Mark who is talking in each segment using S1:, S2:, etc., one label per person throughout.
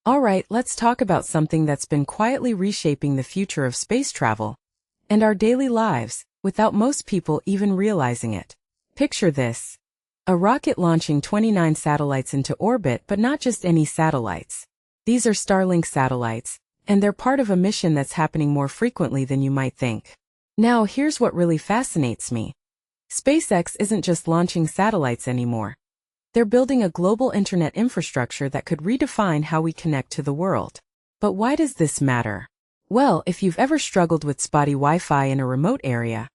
S1: Alright, let's talk about something that's been quietly reshaping the future of space travel and our daily lives, without most people even realizing it. Picture this. A rocket launching 29 satellites into orbit, but not just any satellites. These are Starlink satellites, and they're part of a mission that's happening more frequently than you might think. Now, here's what really fascinates me. SpaceX isn't just launching satellites anymore. They're building a global internet infrastructure that could redefine how we connect to the world. But why does this matter? Well, if you've ever struggled with spotty Wi-Fi in a remote area,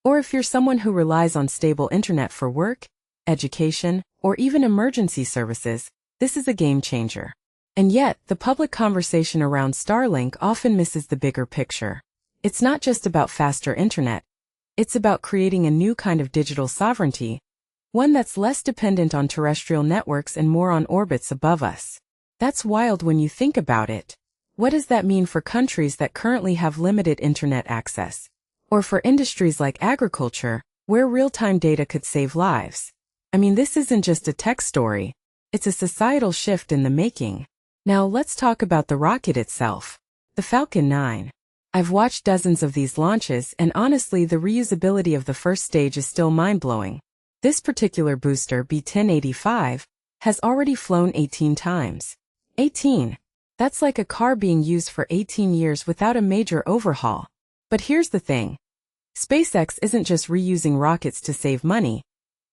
S1: or if you're someone who relies on stable internet for work, education, or even emergency services, this is a game changer. And yet, the public conversation around Starlink often misses the bigger picture. It's not just about faster internet. It's about creating a new kind of digital sovereignty, one that's less dependent on terrestrial networks and more on orbits above us. That's wild when you think about it. What does that mean for countries that currently have limited internet access? Or for industries like agriculture, where real-time data could save lives? I mean, this isn't just a tech story. It's a societal shift in the making. Now let's talk about the rocket itself. The Falcon 9. I've watched dozens of these launches, and honestly, the reusability of the first stage is still mind-blowing. This particular booster, B1085, has already flown 18 times. 18. That's like a car being used for 18 years without a major overhaul. But here's the thing. SpaceX isn't just reusing rockets to save money.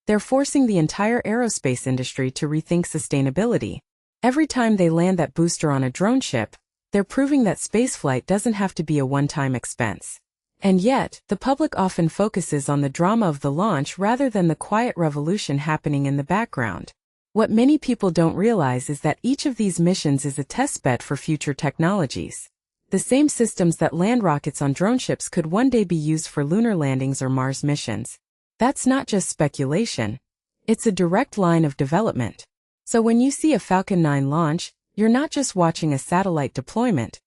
S1: They're forcing the entire aerospace industry to rethink sustainability. Every time they land that booster on a drone ship, they're proving that spaceflight doesn't have to be a one-time expense. And yet, the public often focuses on the drama of the launch rather than the quiet revolution happening in the background. What many people don't realize is that each of these missions is a testbed for future technologies. The same systems that land rockets on drone ships could one day be used for lunar landings or Mars missions. That's not just speculation. It's a direct line of development. So when you see a Falcon 9 launch, you're not just watching a satellite deployment.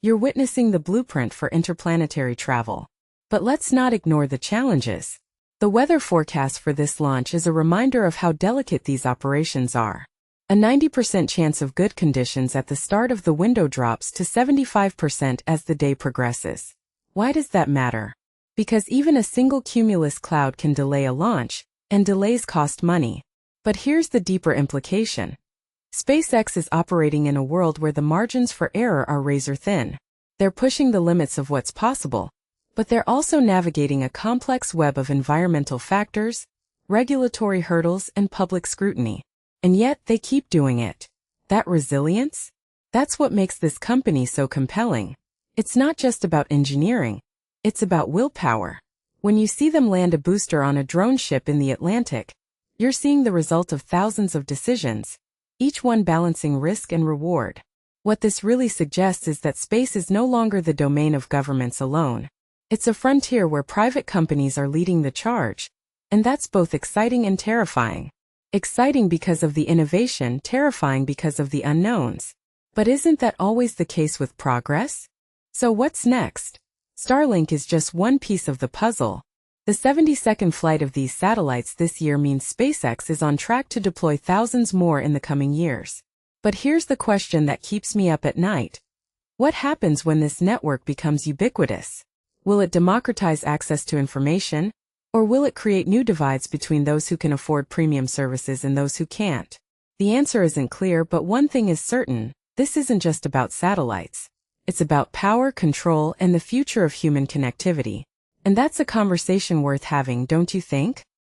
S1: You're witnessing the blueprint for interplanetary travel. But let's not ignore the challenges. The weather forecast for this launch is a reminder of how delicate these operations are. A 90% chance of good conditions at the start of the window drops to 75% as the day progresses. Why does that matter? Because even a single cumulus cloud can delay a launch, and delays cost money. But here's the deeper implication. SpaceX is operating in a world where the margins for error are razor thin. They're pushing the limits of what's possible, but they're also navigating a complex web of environmental factors, regulatory hurdles, and public scrutiny. And yet, they keep doing it. That resilience? That's what makes this company so compelling. It's not just about engineering. It's about willpower. When you see them land a booster on a drone ship in the Atlantic, you're seeing the result of thousands of decisions, each one balancing risk and reward. What this really suggests is that space is no longer the domain of governments alone. It's a frontier where private companies are leading the charge, and that's both exciting and terrifying. Exciting because of the innovation, terrifying because of the unknowns. But isn't that always the case with progress? So what's next? Starlink is just one piece of the puzzle. The 72nd flight of these satellites this year means SpaceX is on track to deploy thousands more in the coming years. But here's the question that keeps me up at night. What happens when this network becomes ubiquitous? Will it democratize access to information, or will it create new divides between those who can afford premium services and those who can't? The answer isn't clear, but one thing is certain: this isn't just about satellites. It's about power, control, and the future of human connectivity. And that's a conversation worth having, don't you think?